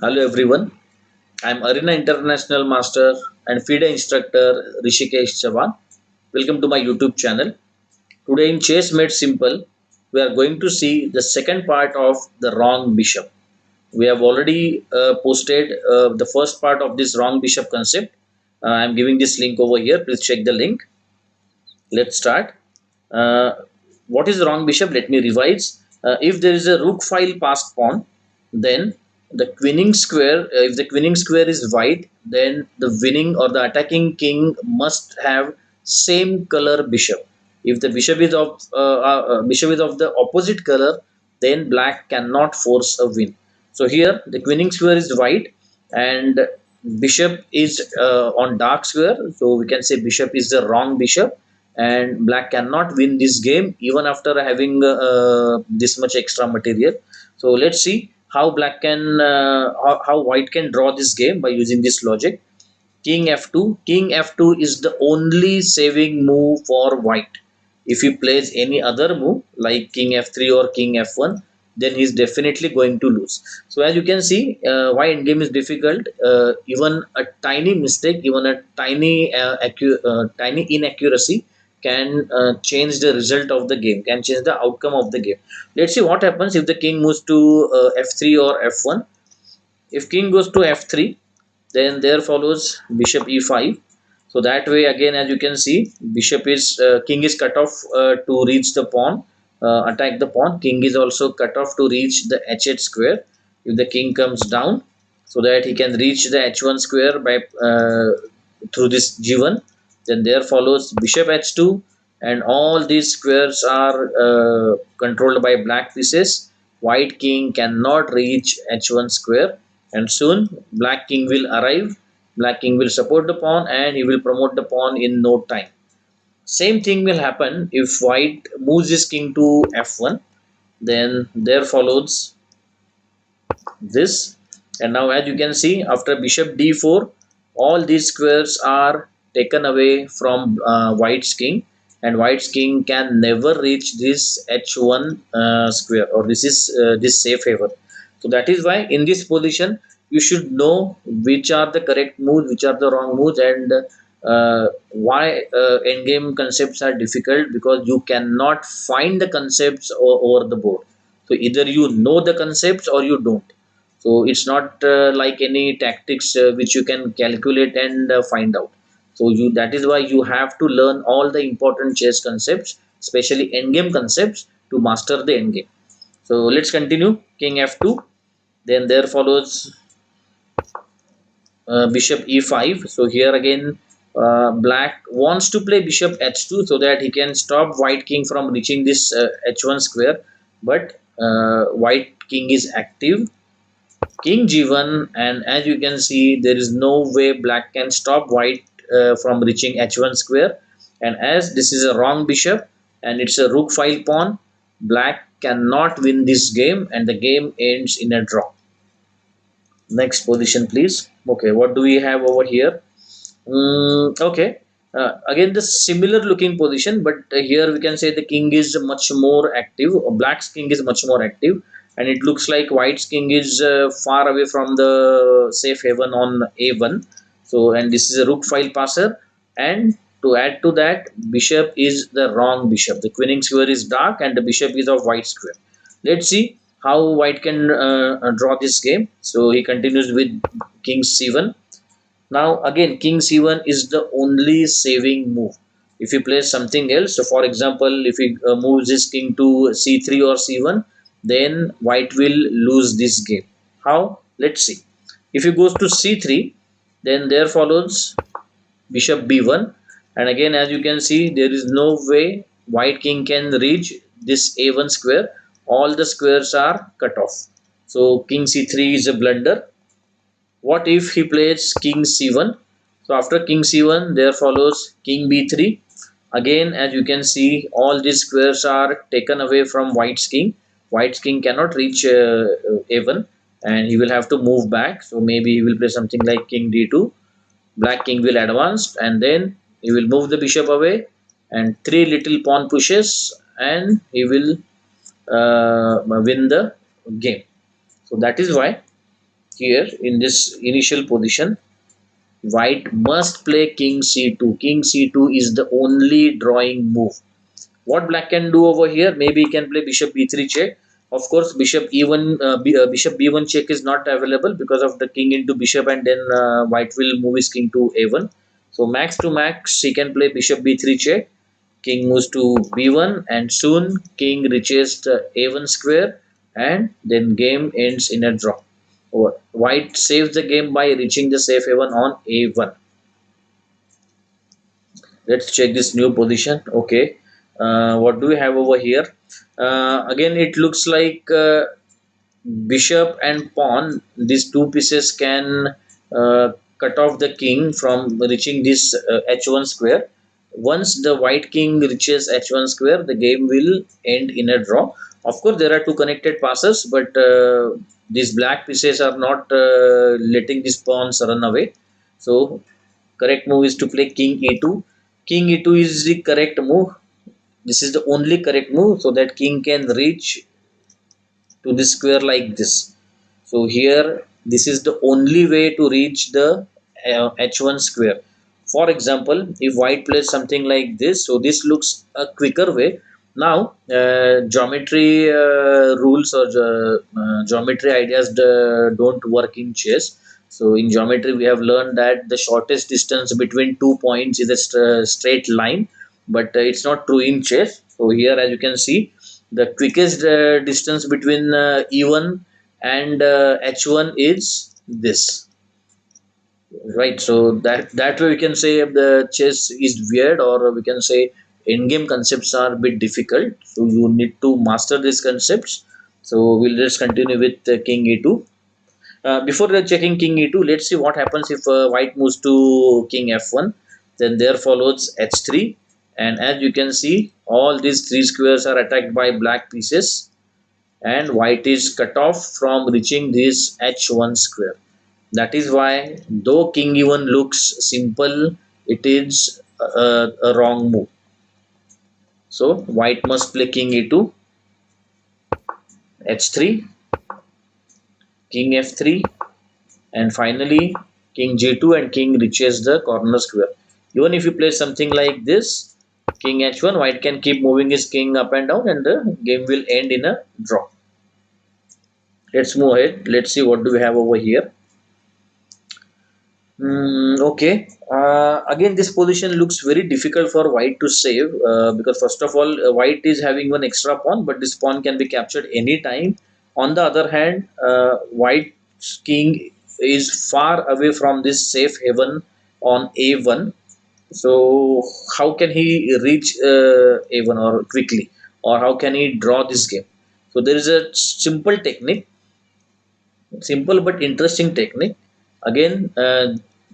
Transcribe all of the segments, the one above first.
Hello everyone, I'm Arena International Master and FIDE instructor Rishikesh Chavan. Welcome to my YouTube channel. Today in Chess Made Simple, we are going to see the second part of the wrong bishop. We have already posted the first part of this wrong bishop concept. I'm giving this link over here. Please check the link. Let's start. Uh, what is wrong bishop? Let me revise. If there is a rook file passed pawn, then the queening square, if the queening square is white, then the winning or the attacking king must have same color bishop. If the bishop is of the opposite color, then black cannot force a win. So here the queening square is white and bishop is on dark square. So we can say bishop is the wrong bishop and black cannot win this game even after having this much extra material. So let's see how black can how white can draw this game by using this logic. King f2 is the only saving move for white. If he plays any other move like king f3 or king f1, then he's definitely going to lose. So as you can see, why endgame is difficult. Even a tiny mistake, even a tiny inaccuracy can change the result of the game, can change the outcome of the game. Let's see what happens if the king moves to f3 or f1. If king goes to f3, then there follows bishop e5. So that way again, as you can see, bishop is king is cut off to reach the pawn, attack the pawn. King is also cut off to reach the h8 square. If the king comes down, so that he can reach the h1 square by through this g1, then there follows bishop h2, and all these squares are controlled by black pieces. White king cannot reach h1 square, and soon black king will arrive. Black king will support the pawn and he will promote the pawn in no time. Same thing will happen if white moves his king to f1. Then there follows this, and now as you can see, after bishop d4, all these squares are taken away from white's king, and white's king can never reach this h1 square, or this is this safe haven. So that is why in this position you should know which are the correct moves, which are the wrong moves, and why endgame concepts are difficult, because you cannot find the concepts over the board. So either you know the concepts or you don't. So it's not like any tactics which you can calculate and find out. So you, that is why you have to learn all the important chess concepts, especially endgame concepts, to master the endgame. So let's continue. King f2, then there follows bishop e5. So here again, black wants to play bishop h2 so that he can stop white king from reaching this h1 square, but white king is active. King g1, and as you can see, there is no way black can stop white from reaching h1 square. And as this is a wrong bishop and it's a rook file pawn, black cannot win this game and the game ends in a draw. Next position, please. Okay, what do we have over here? Okay. Again, the similar looking position, but here we can say the king is much more active. Black's king is much more active, and it looks like white's king is far away from the safe haven on a1. So, and this is a rook file passer, and to add to that, bishop is the wrong bishop. The queening square is dark, and the bishop is of white square. Let's see how white can draw this game. So he continues with king c1. Now again, king c1 is the only saving move. If he plays something else, so for example, if he moves his king to c3 or c1, then white will lose this game. How? Let's see. If he goes to c3, then there follows bishop b1, and again, as you can see, there is no way white king can reach this a1 square. All the squares are cut off. So king c3 is a blunder. What if he plays king c1? So after king c1, there follows king b3. Again, as you can see, all these squares are taken away from white's king. White's king cannot reach a1, and he will have to move back. So maybe he will play something like king d2. Black king will advance, and then he will move the bishop away, and three little pawn pushes, and he will win the game. So that is why Here in this initial position, white must play king c2. King c2 is the only drawing move. What black can do over here? Maybe he can play bishop b3 check. Of course, bishop b1 check is not available because of the king into bishop, and then white will move his king to a1. So max to max, he can play bishop b3 check. King moves to b1, and soon king reaches the a1 square, and then game ends in a draw. White saves the game by reaching the safe haven on a1. Let's check this new position. Okay, what do we have over here? Again, it looks like bishop and pawn, these two pieces can cut off the king from reaching this h1 square. Once the white king reaches h1 square, the game will end in a draw. Of course, there are two connected passes, but these black pieces are not letting these pawns run away. So correct move is to play king e2. King e2 is the correct move. This is the only correct move, so that king can reach to the square like this. So here this is the only way to reach the h1 square. For example, if white plays something like this, so this looks a quicker way. Now geometry rules or geometry ideas don't work in chess. So in geometry we have learned that the shortest distance between 2 points is a straight line, but it's not true in chess. So here, as you can see, the quickest distance between e1 and h1 is this, right? So that way we can say the chess is weird, or we can say endgame concepts are a bit difficult, so you need to master these concepts. So we'll just continue with king e2. Before checking king e2, let's see what happens if white moves to king f1. Then there follows h3, and as you can see, all these three squares are attacked by black pieces, and white is cut off from reaching this h1 square. That is why, though king e1 looks simple, it is a wrong move. So white must play king e2, h3, king f3, and finally king g2, and king reaches the corner square. Even if you play something like this, king h1, white can keep moving his king up and down, and the game will end in a draw. Let's move ahead. Let's see what do we have over here. Okay. Again, this position looks very difficult for white to save, because first of all, white is having one extra pawn, but this pawn can be captured anytime. On the other hand, white's king is far away from this safe haven on a1. So how can he reach a1 or quickly, or how can he draw this game? So there is a simple but interesting technique. Again,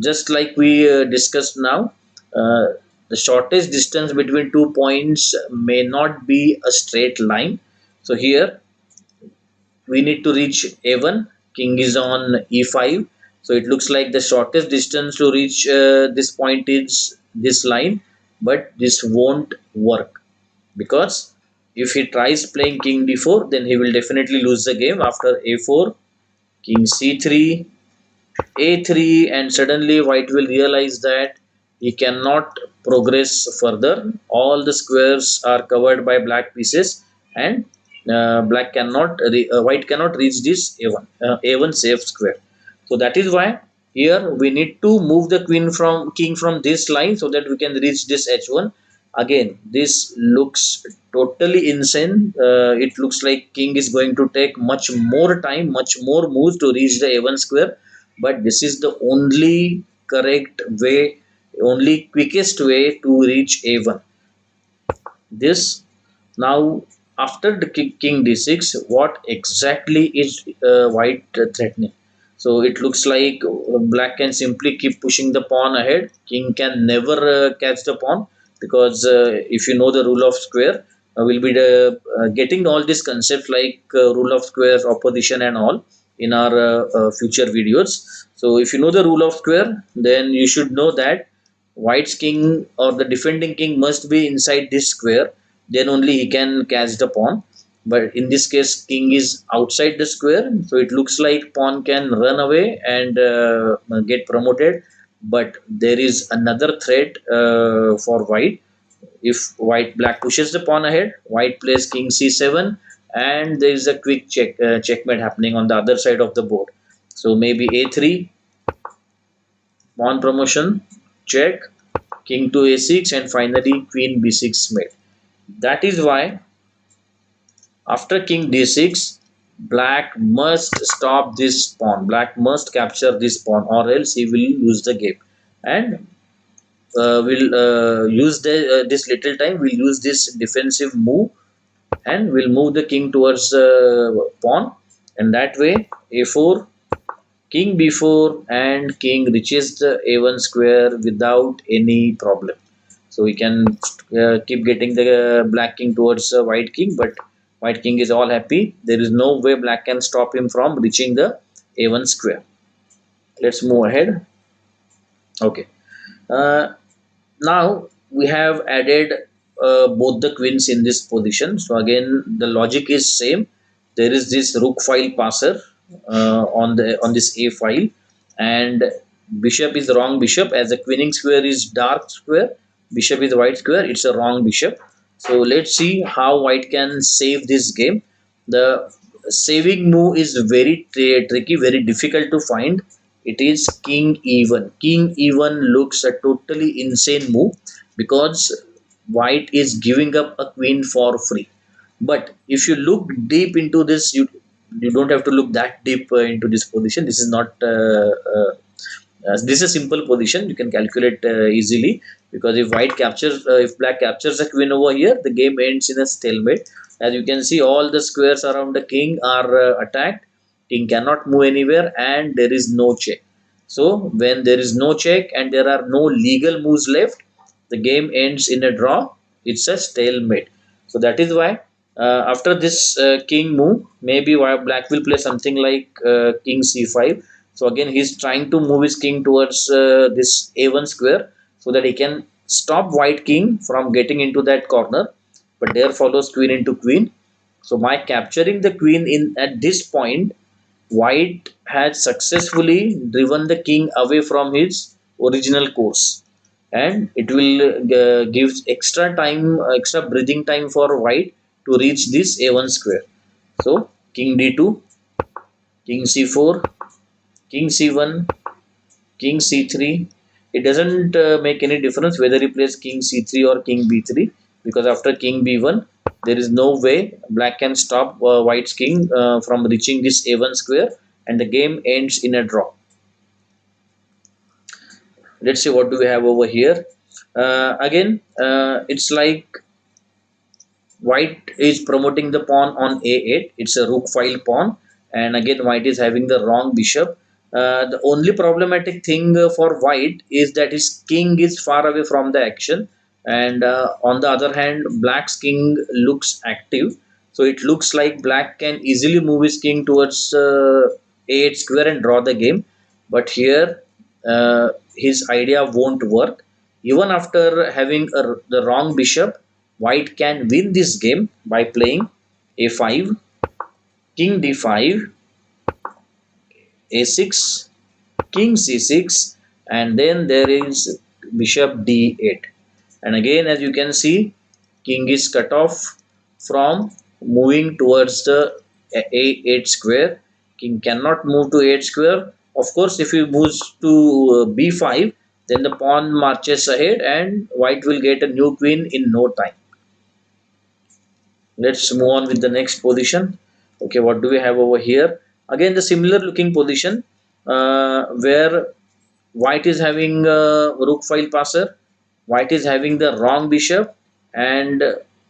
just like we discussed now, uh, the shortest distance between 2 points may not be a straight line. So here we need to reach a1. King is on e5. So it looks like the shortest distance to reach this point is this line, but this won't work, because if he tries playing king d4, then he will definitely lose the game. After a4, king c3, a3, and suddenly white will realize that he cannot progress further. All the squares are covered by black pieces, and white cannot reach this a1 safe square. So that is why here we need to move the king from this line, so that we can reach this h1. Again, this looks totally insane. It looks like king is going to take much more time, much more moves to reach the a1 square, but this is the only correct way, only quickest way to reach a1. This now, after the king d6, what exactly is white threatening? So it looks like black can simply keep pushing the pawn ahead. King can never catch the pawn, because if you know the rule of square, we'll be getting all these concepts like rule of squares, opposition, and all in our future videos. So if you know the rule of square, then you should know that white's king or the defending king must be inside this square, then only he can catch the pawn. but in this case king is outside the square, so it looks like pawn can run away and get promoted. But there is another threat for white. If black pushes the pawn ahead, white plays king c7, and there is a quick checkmate happening on the other side of the board. So maybe a3, pawn promotion, check, king to a6, and finally queen b6 mate. That is why after king d6, black must stop this pawn. Black must capture this pawn, or else he will lose the game. And will use this little time. We'll use this defensive move, and we'll move the king towards pawn. And that way, a4, king b4, and king reaches the a1 square without any problem. So we can keep getting the black king towards white king, but white king is all happy. There is no way black can stop him from reaching the a1 square. Let's move ahead. Okay. Uh, Now we have added both the queens in this position. So again, the logic is same. There is this rook file passer on this a file, and bishop is the wrong bishop, as the queening square is dark square. Bishop is white square. It's a wrong bishop. So let's see how white can save this game. The saving move is very tricky, very difficult to find. It is king e1. King e1 looks a totally insane move because white is giving up a queen for free. But if you look deep into this, you don't have to look that deep into this position. This is not this is a simple position. You can calculate easily, because if black captures a queen over here, the game ends in a stalemate. As you can see, all the squares around the king are attacked. King cannot move anywhere, and there is no check. So when there is no check and there are no legal moves left, the game ends in a draw. It's a stalemate. So that is why after this king move, maybe black will play something like king c5. So again, he's trying to move his king towards this a1 square, so that he can stop white king from getting into that corner. But there follows queen into queen. So by capturing the queen in at this point, white had successfully driven the king away from his original course, and it will give extra time, extra breathing time for white to reach this a1 square. So king d2, king c4, king c1, king c3. It doesn't make any difference whether he plays king c3 or king b3, because after king b1, there is no way black can stop white's king from reaching this a1 square, and the game ends in a draw. Let's see what do we have over here. Again, it's like white is promoting the pawn on a8. It's a rook file pawn, and again white is having the wrong bishop. The only problematic thing for white is that his king is far away from the action, and on the other hand, black's king looks active. So it looks like black can easily move his king towards a8 square and draw the game. But here, his idea won't work. Even after having the wrong bishop, white can win this game by playing a5, king d5, a6, king c6, and then there is bishop d8. And again, as you can see, king is cut off from moving towards the a8 square. King cannot move to 8 square. Of course, if he moves to b5, then the pawn marches ahead and white will get a new queen in no time. Let's move on with the next position. Okay, what do we have over here? Again, the similar looking position where white is having a rook file passer, white is having the wrong bishop, and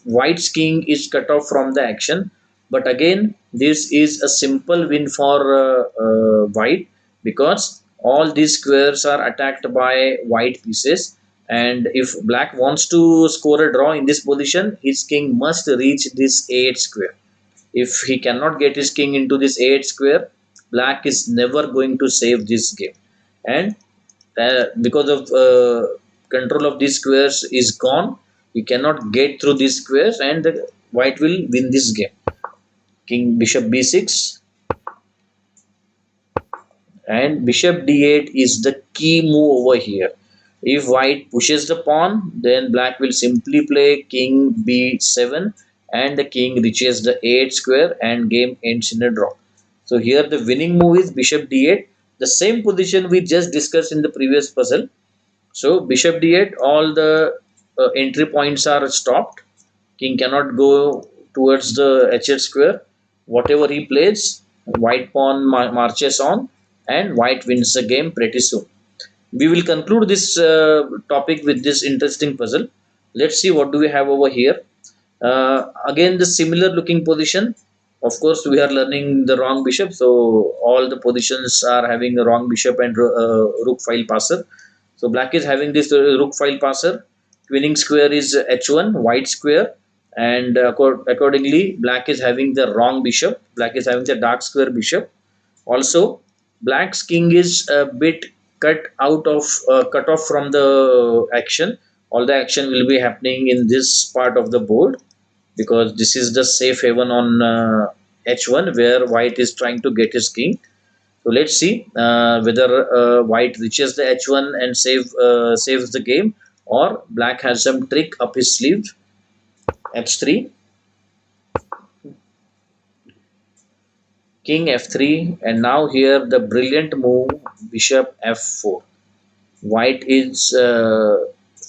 white's king is cut off from the action. But again, this is a simple win for white, because all these squares are attacked by white pieces, and if black wants to score a draw in this position, his king must reach this a8 square. If he cannot get his king into this a8 square, black is never going to save this game. And because of control of these squares is gone, he cannot get through these squares, and the white will win this game. king bishop b6, and bishop d8 is the key move over here. If white pushes the pawn, then black will simply play king b7, and the king reaches the 8 square and game ends in a draw. So here the winning move is bishop d8, the same position we just discussed in the previous puzzle. So bishop d8, all the entry points are stopped. King cannot go towards the h8 square. Whatever he plays, white pawn marches on, and white wins the game pretty soon. We will conclude this topic with this interesting puzzle. Let's see what do we have over here. Again, the similar looking position. Of course, we are learning the wrong bishop, so all the positions are having a wrong bishop and rook file passer. So black is having this rook file passer. Winning square is h1, white square, and accordingly, black is having the wrong bishop. Black is having the dark square bishop. Also, black's king is a bit cut off from the action. All the action will be happening in this part of the board, because this is the safe haven on h1 where white is trying to get his king. So let's see whether white reaches the h1 and saves the game, or black has some trick up his sleeve. h3, king f3, and now here the brilliant move bishop f4. White is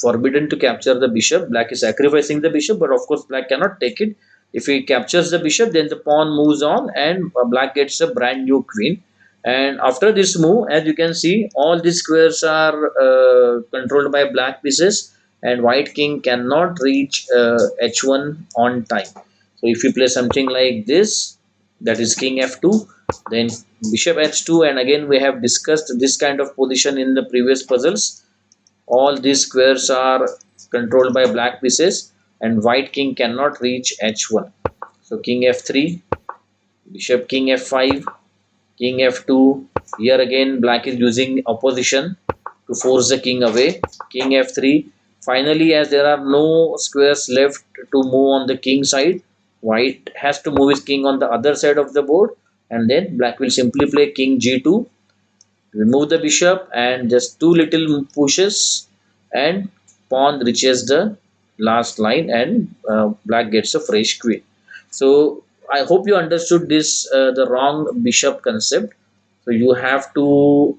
forbidden to capture the bishop. Black is sacrificing the bishop, but of course black cannot take it. If he captures the bishop, then the pawn moves on, and black gets a brand new queen. And after this move, as you can see, all these squares are controlled by black pieces, and white king cannot reach h1 on time. So if you play something like this, that is king f2, then bishop h2, and again we have discussed this kind of position in the previous puzzles. All these squares are controlled by black pieces, and white king cannot reach h1. So king f3, bishop king f5, king f2. Here again black is using opposition to force the king away. King f3. Finally, as there are no squares left to move on the king side, white has to move his king on the other side of the board, and then black will simply play king g2, remove the bishop, and just two little pushes, and pawn reaches the last line, and black gets a fresh queen. So I hope you understood this the wrong bishop concept. So you have to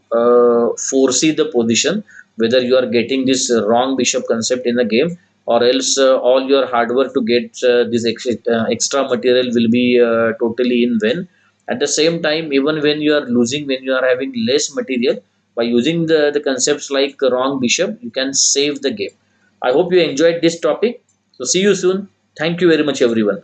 foresee the position, whether you are getting this wrong bishop concept in the game, or else all your hard work to get this extra material will be totally in vain. At the same time, even when you are losing, when you are having less material, by using the concepts like wrong bishop, you can save the game. I hope you enjoyed this topic. So see you soon. Thank you very much, everyone.